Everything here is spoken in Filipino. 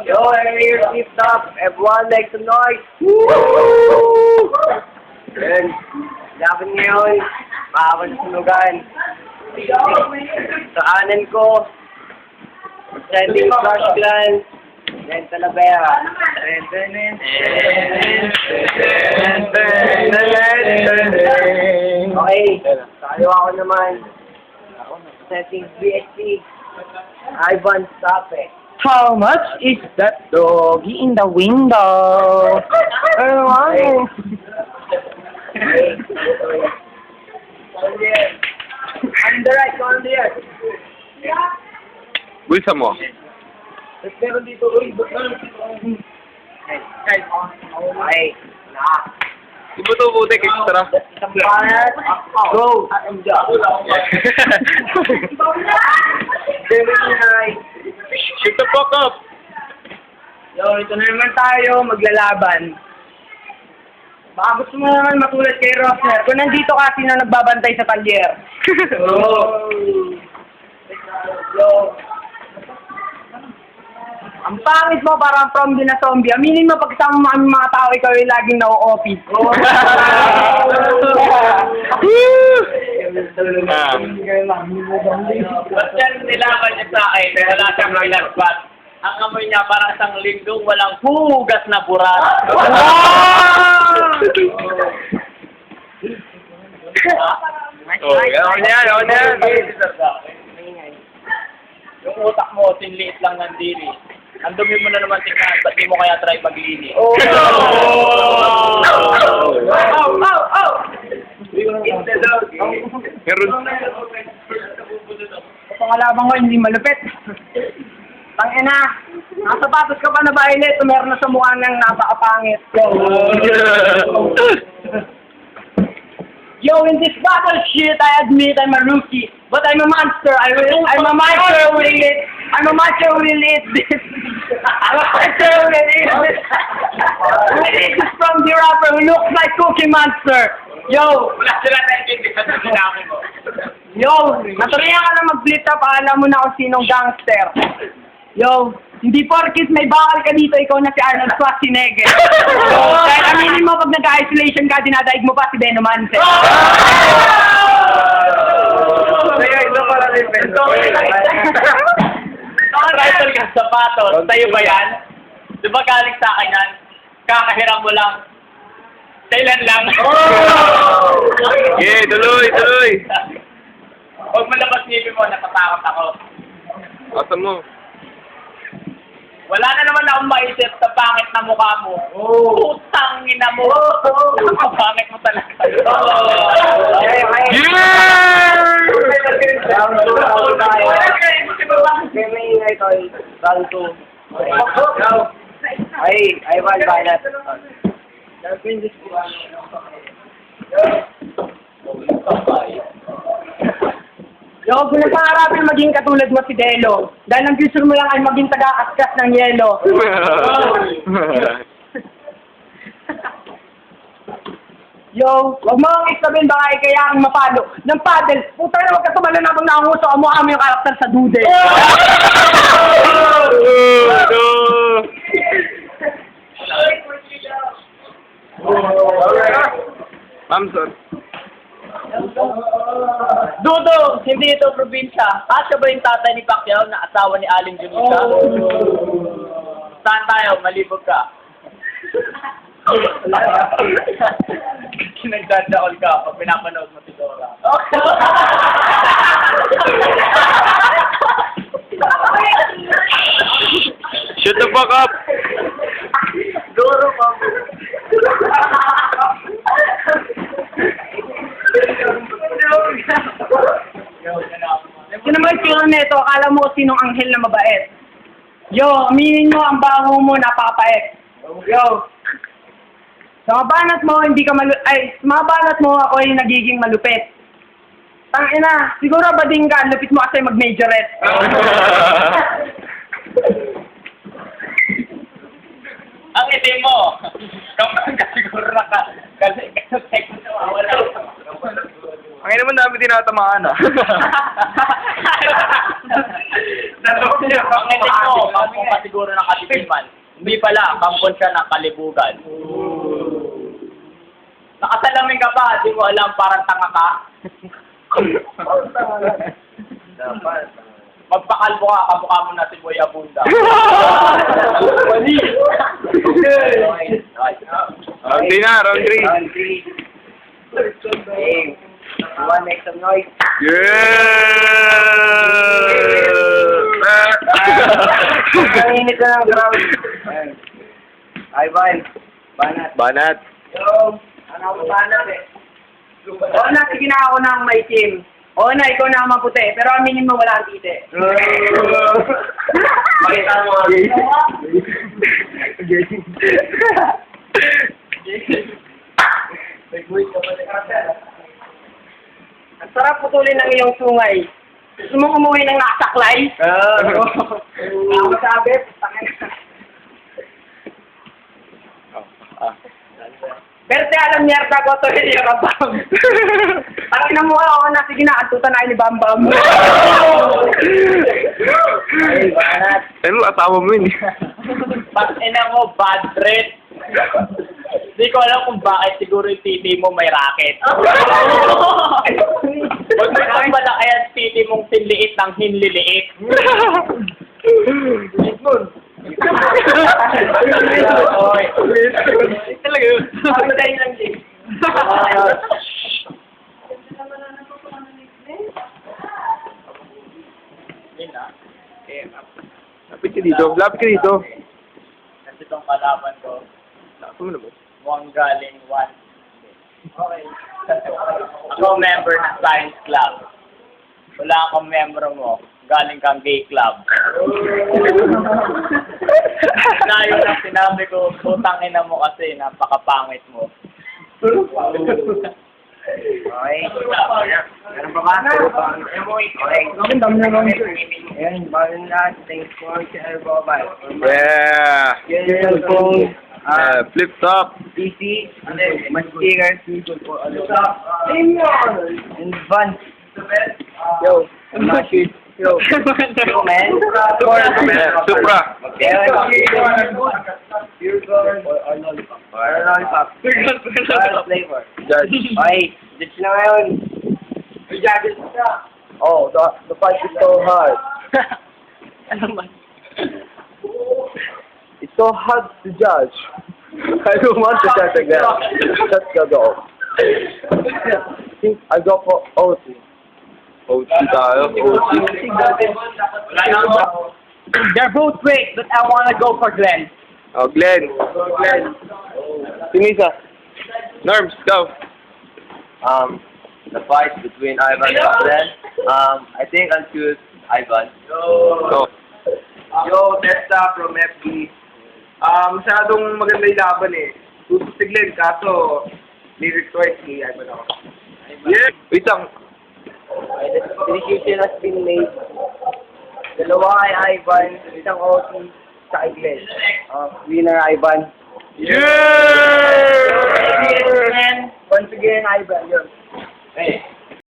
Yo, I'm here to lift up. Everyone like the noise. Woo! Yan. Laban ngayon. Maawan sa sunugan. Sa kanan ko. Sending Flash Clan. Yan Talavera. Okay. Sa kaliwa ko naman. Setting BSC. Ivan Sape. How much is that doggy in the window? Hey. On the right, on the left. Bulsa mo. Meron dito, uy. Ay, na. Di ba ito butik extra? Isang pangat. Go. Shoot the fuck up! Yo, ito na naman tayo, maglalaban. Baka gusto mo naman matulad kay Rosner. Kung nandito ka, sino nagbabantay sa talyer? Yo. Ang pangit mo, parang from din na zombie. Aminin mo, pagsama mo kami mga tao, ikaw yung laging na-o-office. Basta nilaban niya sa akin, wala siyang nilagbat. Ang amoy niya parang isang linggong walang hugas na burat. Oh, gano'n yan, gano'n yan. Yung utak mo, sinliit lang ng diri. Ang dumi mo na naman tingnan, ba't di mo kaya try maglinis? Oh! It's the dog. Meron. Pangalaban ko, hindi malupit. Tangina, nasa sapatos ka pa na violet, meron na sa mukha ng napakapangit. Yo, in this battle shit, I admit I'm a rookie, but I'm a monster. I'm a monster who will eat. I'm a monster who will eat this. I'm a monster who will eat this. Who will eat this from the rapper who looks like Cookie Monster. Yo, Wala sila naintindihan sa sinabi mo. yo, naturiyan ka na mag-flip up, alam mo na kung sinong gangster. Yo, hindi porkis may bakal ka dito, ikaw na si Arnold Schwarzenegger. Yo, dahil aminin mo pag nag-isolation ka, dinadaig mo pa si Venomante. Kaya ito pala rin, Ito ang rifle ka sa sapatos, sa'yo ba yan? Di ba galing sa akin yan? Kakahiram mo lang. Kailan lang? Okay, tuloy, tuloy. Huwag mo labas ngipin mo, natatakot ako. Asan mo? Wala na naman akong maisip sa pangit na mukha mo. Putang ina mo. Ang pangit mo talaga. May maingay tayo. Round 2. Ay, Ivan Banat. Yo, kung nagpangarapin maging katulad mo si Delo, dahil ang gusto mo lang ay maging taga-kaskas ng yelo. Yo, wag mo ang isabin baka kaya kang mapalo. Ng paddle, puta na wag ka tumalo na pag nakanguso, amukha mo yung karakter sa dude. Mamson. Dudo, hindi ito probinsya. Kasya ba yung tatay ni Pacquiao na asawa ni Aling Junita? Saan tayo? Malibog ka. Nagdadaol ka pag pinapanood mo si Dora. Shoot the fuck up! Duro pa. Yun naman yung neto, akala mo sinong anghel na mabait. Yo, aminin mo ang bango mo, napakapait. Yo. Sa mga banat mo, sa mga banat mo, ako ay nagiging malupit. Tangina, siguro bading ka, lupit mo kasi mag-majorette. Ang itim mo. Kapag ka siguro kasi wala. Ang ina naman dami tinatamaan ah. Ang itin mo, kampong ka siguro ng katipiman. Hindi pala, kampon siya ng kalibugan. Nakasalamin ka pa, di mo alam, parang tanga ka. Magpakalbo ka, kamukha mo na si Boy Abunda. Mali! Round 3 na, round 3. Round 3. Hey, you wanna make some noise? Ang init na ng ground. Ayan. Ivan, banat. Banat. Yo, ano ako banat eh. Oo na, sige na ako na ang may team. Oo na, ikaw na ang maputi. Pero aminin mo wala ang tite. Pakita mo. Ang sarap putulin ng iyong sungay. Gusto mong umuwi ng nakasaklay? Ako sabi, Berte alam mierda ko to yung rabam. Parang na mukha ako na sige na, antutan na ni Bam Bam. Ay, banat. Ano, asawa mo yun eh. Ina mo, bad breath. Hindi ko alam kung bakit siguro yung titi mo may racket. Huwag mo kang malaki ang titi mong sinliit ng hinliliit. Talaga yun. Ako tayo lang din. Yun na. Lapit ka dito. Lapit ka dito. Kasi itong kalaban ko, Lapit mo naman. mukhang galing one. Okay. Ako member ng science club. Wala akong member mo. Galing kang gay club. Na yun ang sinabi ko, putang ina mo kasi, napakapangit mo. Okay. Meron pa ba? Okay. Ang dami na lang. Ayan, bago na. Thanks for share po ba? Yeah. Yan po. Flip top. PC. And then, my sticker. Team yun. In advance. Yo. I'm not sure. Yo. Yo, man. Supra. Pure gold or lollipop? Or lollipop. Or flavor. Judge. Okay, judge na ngayon. Oh, the fight is so hard. Ano man? It's so hard to judge. I don't want to judge again. Just go. I think I go for OT. OT tayo. Wala na ako. They're both great, but I wanna go for Glenn. Oh, Glenn. Sino isa? Norms, go. The fight between Ivan and Glenn. I think I'll choose Ivan. Go. Yo, Testa from FB. Masyadong maganda yung laban eh. Gusto si Glenn, kaso lyric choice ni Ivan ako. Yeah. Wait lang. The decision has been made. Dalawa kay Ivan, isang OT sa kay Glenn. Winner Ivan. Yeah! Once again, Ivan. Yun. Hey,